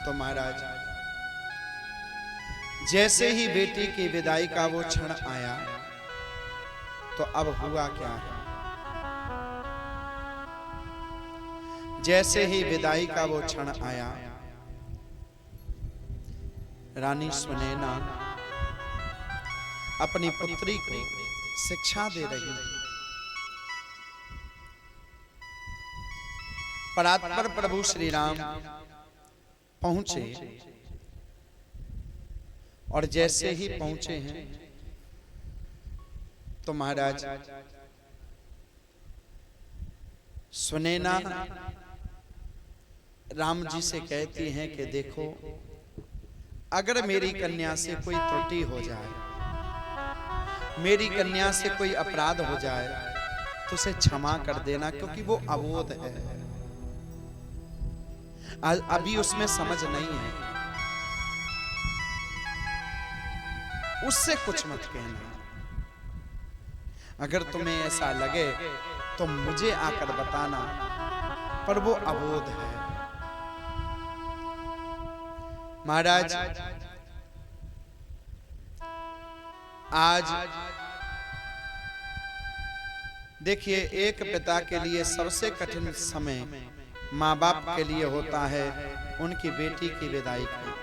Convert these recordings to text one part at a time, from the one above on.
तो महाराज जैसे ही बेटी की विदाई का वो क्षण आया तो अब हुआ क्या है। जैसे ही विदाई का वो क्षण आया, रानी सुनैना अपनी पुत्री को शिक्षा दे रही है। परात्पर प्रभु श्री राम पहुंचे और जैसे ही पहुंचे हैं तो महाराज सुनैना राम जी से कहती हैं कि देखो, अगर मेरी कन्या से कोई त्रुटि हो जाए, मेरी कन्या से कोई अपराध हो जाए तो उसे क्षमा कर देना, क्योंकि वो अबोध है, अभी उसमें समझ नहीं है, उससे कुछ मत कहना। अगर तुम्हें ऐसा लगे तो मुझे आकर बताना, पर वो अबोध है। महाराज आज देखिए, एक पिता के लिए सबसे कठिन समय माँ बाप के लिए होता है उनकी बेटी की विदाई का।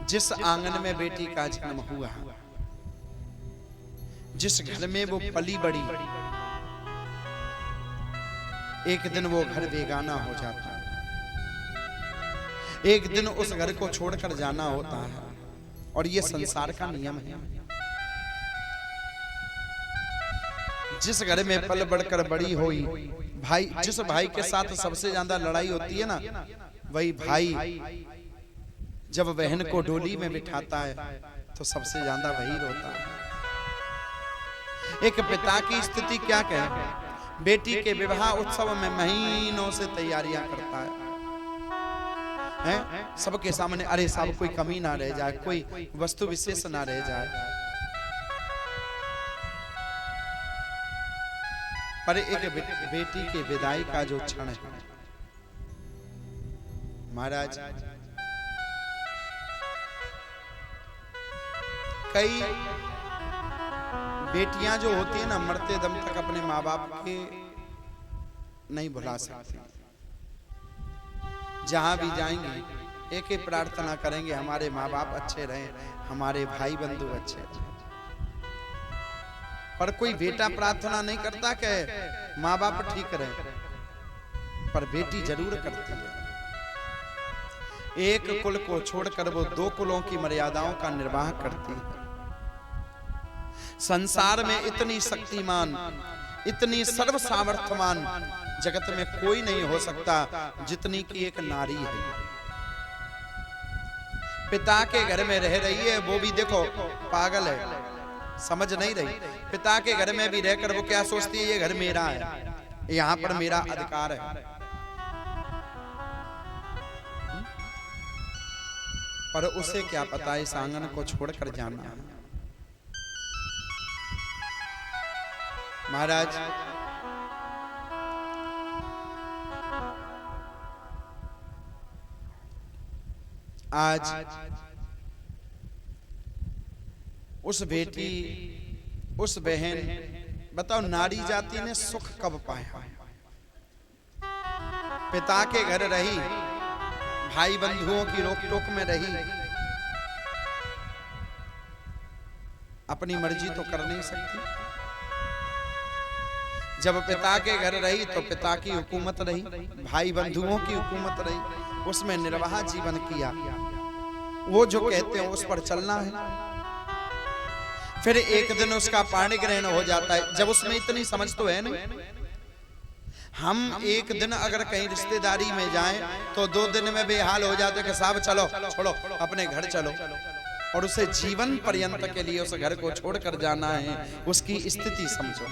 जिस आंगन में बेटी का जन्म हुआ, जिस घर में वो पली बड़ी, एक दिन वो घर बेगाना हो जाता है, एक दिन उस घर को छोड़कर जाना होता है, और ये संसार का नियम है। जिस घर में पल बढ़कर बड़ी हुई, भाई, जिस भाई के साथ सबसे ज्यादा लड़ाई होती है ना, वही भाई जब बहन को डोली में बिठाता है तो सबसे ज्यादा वही रोता है। एक पिता की स्थिति क्या कहे, बेटी के विवाह उत्सव में महीनों से तैयारियां करता है, सबके सामने, अरे सब कोई कमी ना रह जाए, कोई वस्तु विशेष ना रह जाए। पर एक बेटी के विदाई का जो क्षण है महाराज, कई बेटियां जो होती है ना, मरते दम तक अपने माँ बाप के नहीं भुला सकती। जहां भी जाएंगे एक ही प्रार्थना करेंगे, हमारे माँ बाप अच्छे रहें, हमारे भाई बंधु अच्छे रहें। पर कोई बेटा प्रार्थना नहीं करता कि माँ बाप ठीक रहे, पर बेटी जरूर करती है। एक कुल को छोड़कर वो दो कुलों की मर्यादाओं का निर्वाह करती है। संसार में इतनी शक्तिमान, इतनी सर्व सामर्थ्यमान जगत में कोई नहीं हो सकता जितनी की एक नारी है। पिता के घर में रह रही है, वो भी देखो पागल है, समझ नहीं रही। पिता के घर में भी रहकर वो क्या सोचती है, ये घर मेरा है, यहाँ पर मेरा अधिकार है। पर उसे क्या पता इस आंगन को छोड़कर जाना है। महाराज आज उस बेटी, उस बहन, बताओ नारी जाति ने सुख कब पाया। पिता के घर रही, भाई बंधुओं की रोक टोक में रही, अपनी मर्जी तो कर नहीं सकती। जब पिता के घर रही तो पिता की हुकूमत रही, भाई बंधुओं की हुकूमत रही, उसमें निर्वाह जीवन किया। वो जो कहते हैं उस पर चलना है। फिर एक दिन उसका पाणी ग्रहण हो जाता है। जब उसमें इतनी समझ तो है नहीं, हम एक दिन अगर कहीं रिश्तेदारी में जाएं तो 2 दिन में बेहाल हो जाते कि साहब चलो छोड़ो अपने घर चलो, और उसे जीवन पर्यंत के लिए उस घर को छोड़कर जाना है। उसकी स्थिति समझो,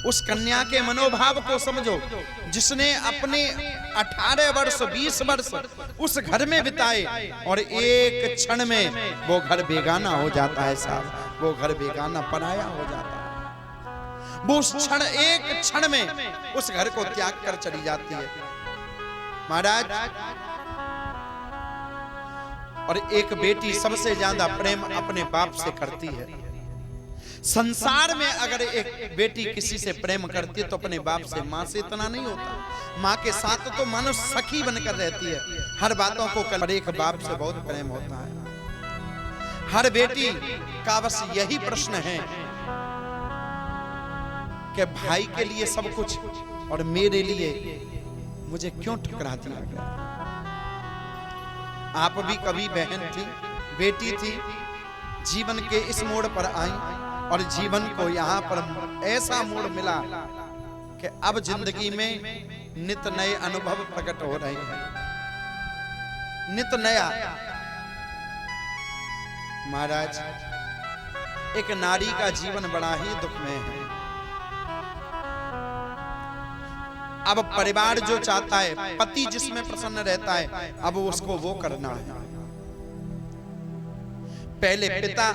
उस कन्या के मनोभाव को समझो, जिसने अपने 18 वर्ष 20 वर्ष उस घर में बिताए और एक क्षण में वो घर बेगाना हो जाता है साहब, वो घर बेगाना पराया हो जाता है। वो उस क्षण, एक क्षण में उस घर को त्याग कर चली जाती है महाराज। और एक बेटी सबसे ज्यादा प्रेम अपने बाप से करती है। संसार में अगर एक बेटी किसी से प्रेम करती है तो अपने बाप से, मां से इतना नहीं होता। मां के साथ तो मानो सखी बनकर रहती है, हर बातों को कर, पर एक बाप से बहुत प्रेम होता है। हर बेटी का बस यही प्रश्न है कि भाई के लिए सब कुछ और मेरे लिए मुझे क्यों ठुकरा दिया गया। आप भी कभी बहन थी, बेटी थी, जीवन के इस मोड़ पर आई और जीवन को यहाँ पर ऐसा मोड़ मिला कि अब जिंदगी में नित नए अनुभव प्रकट हो रहे हैं, नित नया। महाराज, एक नारी का जीवन बड़ा ही दुखमय है। अब परिवार जो चाहता है, पति जिसमें प्रसन्न रहता है, अब उसको वो करना है। पहले पिता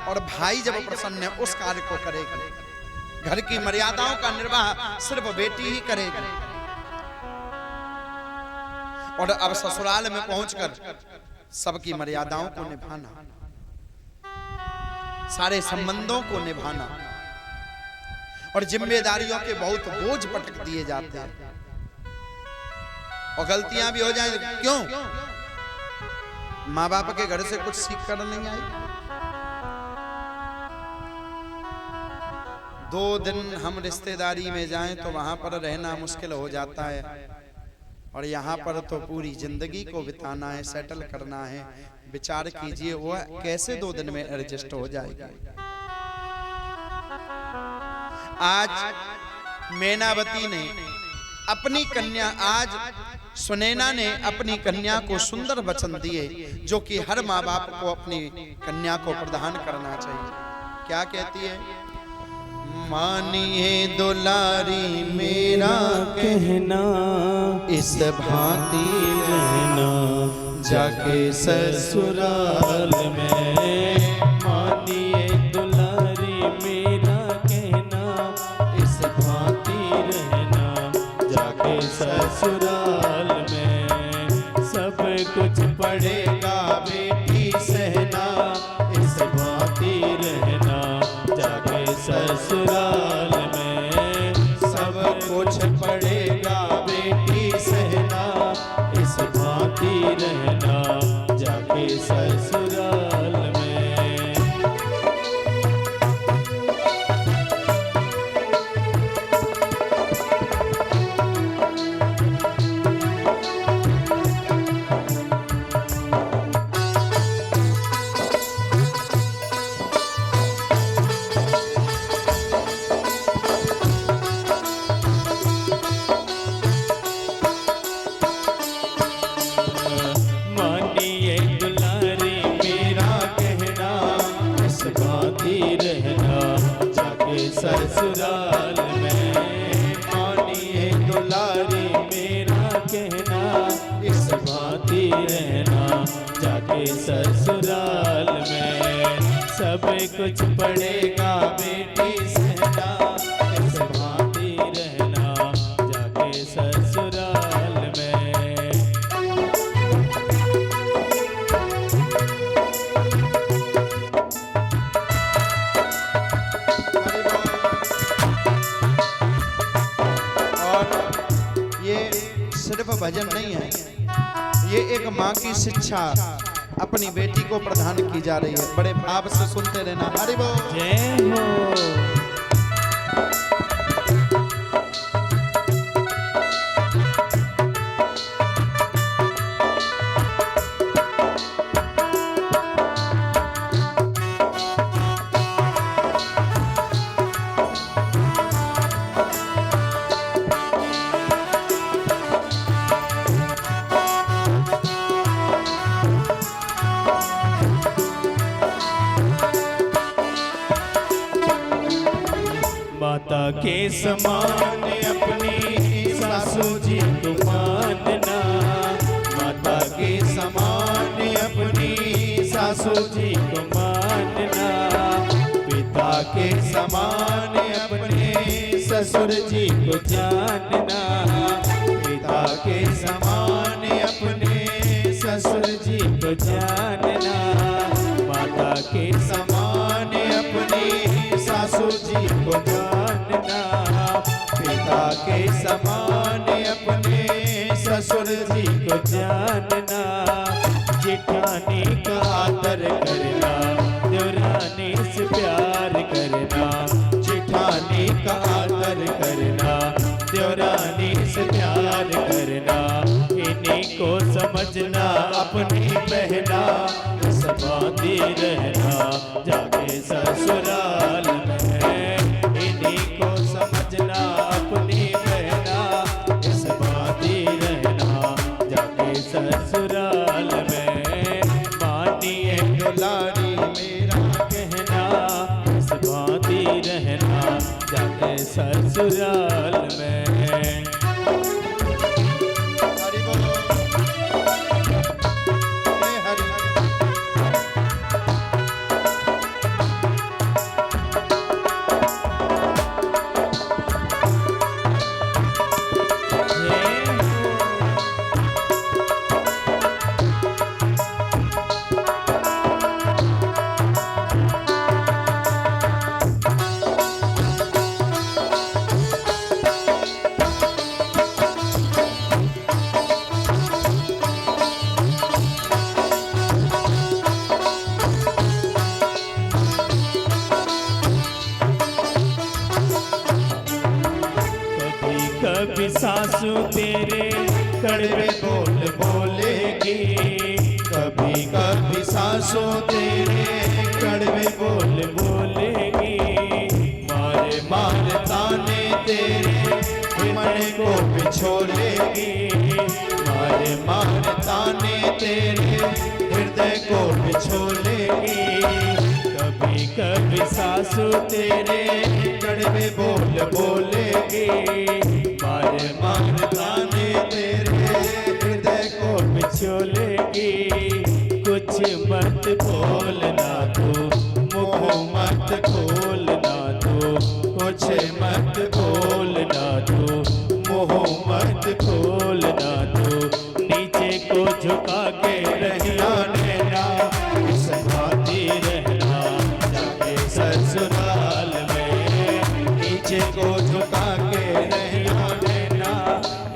और भाई जब प्रसन्न है उस कार्य को करेगी। घर की मर्यादाओं का निर्वाह सिर्फ बेटी ही करेगी। और अब ससुराल में पहुंचकर सबकी मर्यादाओं को निभाना, सारे संबंधों को निभाना और जिम्मेदारियों के बहुत बोझ पटक दिए जाते हैं। और गलतियां भी हो जाए, क्यों? माँ बाप के घर से कुछ सीख कर नहीं आई। 2 दिन हम रिश्तेदारी में जाएं तो वहां पर रहना मुश्किल हो जाता है, और यहाँ पर तो पूरी जिंदगी को बिताना है, सेटल करना है। विचार कीजिए वो कैसे 2 दिन में एडजस्ट हो जाएगा। आज मैनावती ने अपनी कन्या, आज सुनैना ने अपनी कन्या को सुंदर वचन दिए जो कि हर माँ बाप को अपनी कन्या को प्रदान करना चाहिए। क्या कहती है? मानिए दुलारी मेरा कहना, इस भांति रहना जाके ससुराल में। मानिए दुलारी मेरा कहना, इस भांति रहना जाके ससुराल में। सब कुछ पड़ेगा बेटी सहना, इस भांति रहना जाके ससुराल में। सब कुछ पड़ेगा बेटी सहना, इस भांति रहना जाके ससुराल में। ससुराल में मानिए दुलारी मेरा कहना, इस भांति रहना जाके ससुराल में। सब कुछ पड़ेगा बेटी सहना, इस भांति रहना जाके ससुराल में। सिर्फ भजन नहीं है, ये एक माँ की शिक्षा अपनी बेटी को प्रदान की जा रही है। बड़े भाव से सुनते रहना। हरि बोल, जय हो। माता के समान अपनी सासू जी को मानना, माता के समान अपनी सासू जी को मानना, पिता के समान अपने ससुर जी को जानना, पिता के समान अपने ससुर जी को जानना, माता के समान अपनी सासू जी को जानना, पिता के समान अपने ससुर जी को जानना, जेठानी का आदर करना, देवरानी से प्यार करना, जेठानी का आदर करना, देवरानी से प्यार करना, इन्हीं को समझना अपनी बहना, समाधि रहना जाके ससुराल में, इन्हीं को समझना अपनी बहना, समाधि रहना जाके ससुराल में, मानिए दुलारी मेरा कहना, समाधि रहना जाके ससुराल में। कभी सासू तेरे कड़वे बोल बोलेगी, कभी कभी सासू तेरे कड़वे बोल बोलेगी, मारे मारे ताने तेरे मन को बिछोलेगी, मारे मारे ताने तेरे हृदय को बिछोलेगी, कभी कभी सासू तेरे कड़वे बोल बोलेगी, मारे मारे ताने तेरे हृदय को बिछोलेगी, कुछ मत बोलना तू, मुँह मत खोलना तू, कुछ मत बोलना तू, मुँह मत खोलना तू, नीचे को झुका के रहना नैना, समाधि रहना जाके ससुराल में, नीचे को झुका के रहना नैना,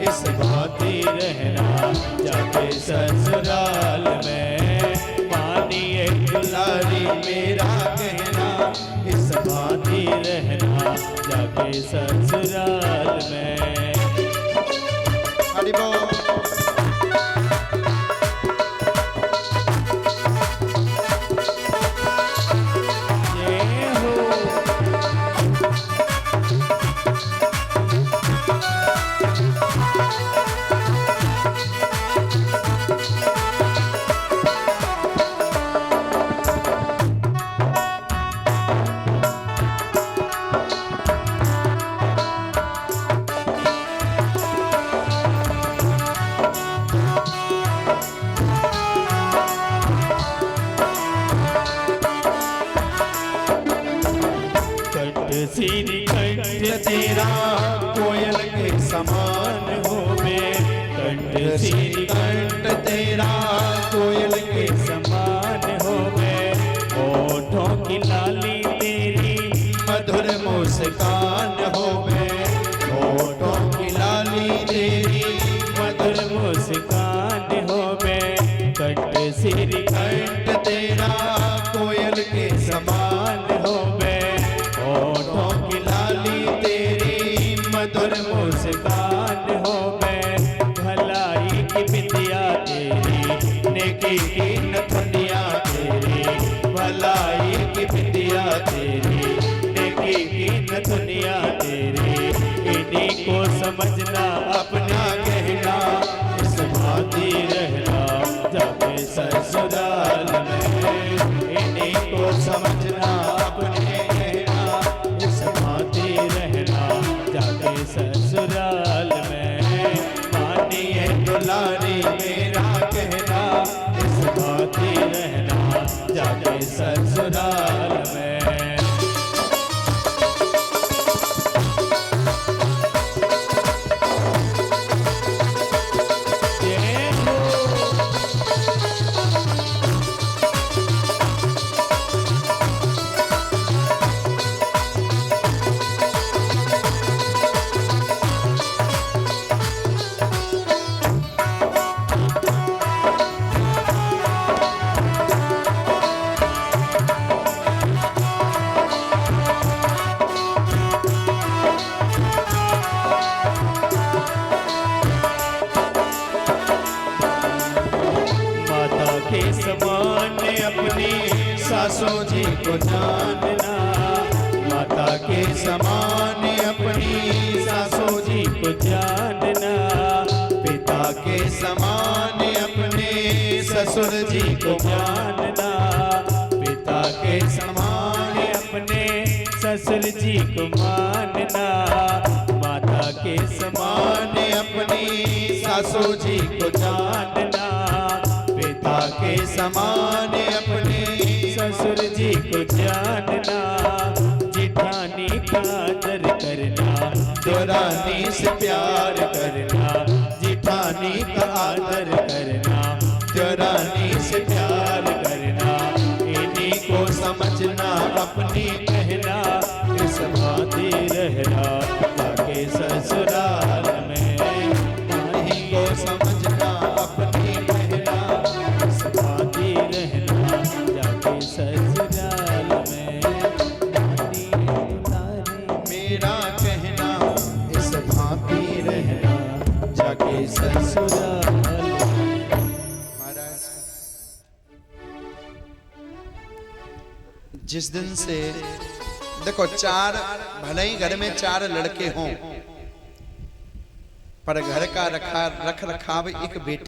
इस बाती रहना जाके ससुराल में, मानिए दुलारी मेरा कहना, इस बाती रहना जाके ससुराल में। हरि बोल। श्री कंठ तेरा कोयल के समान हो मैं, कंठ श्री कंठ तेरा कोयल के समान हो मैं, होठों की लाली तेरी मधुर मुस्कान हो मैं, होठों की लाली तेरी मधुर मुस्कान हो मैं, कंठ श्री कंठ तेरा कोयल के समान हो मैं, होठों की लाली तेरी मधुर मुस्कान हो मैं, भलाई की बिंदिया तेरी, नेकी की नथुनिया तेरी, भलाई की बिंदिया तेरी, नेकी की नथुनिया तेरी, इन्हीं को समझना अपना कहना, इस भांति रहना जाके ससुराल में, इन्हीं को समझना अपने कहना, इस भांति रहना जाके ससुराल में, मानिए दुलारी मेरा कहना, इस भांति रहना जाके ससुराल में। सासों जी को जानना, माता के समान अपनी सासों जी को जानना, पिता के समान अपने ससुर जी को जानना, पिता के समान अपने ससुर जी को मानना, माता के समान अपनी सासू जी को जानना, पिता के समान अपने ससुर जी को जानना, जिठानी का आदर करना, देवरानी से प्यार करना, जिठानी का आदर करना, देवरानी से प्यार करना, इन्हीं को समझना अपनी कहना, इस भांति रहना जाके ससुराल में, इन्हीं को समझना अपनी कहना, इस भांति रहना जाके ससुराल में, मेरा कहना इस भांति रहना जाके ससुराल में। महाराज जिस दिन से देखो चार, भले ही घर में 4 लड़के हों पर घर का रख रखाव एक बेटे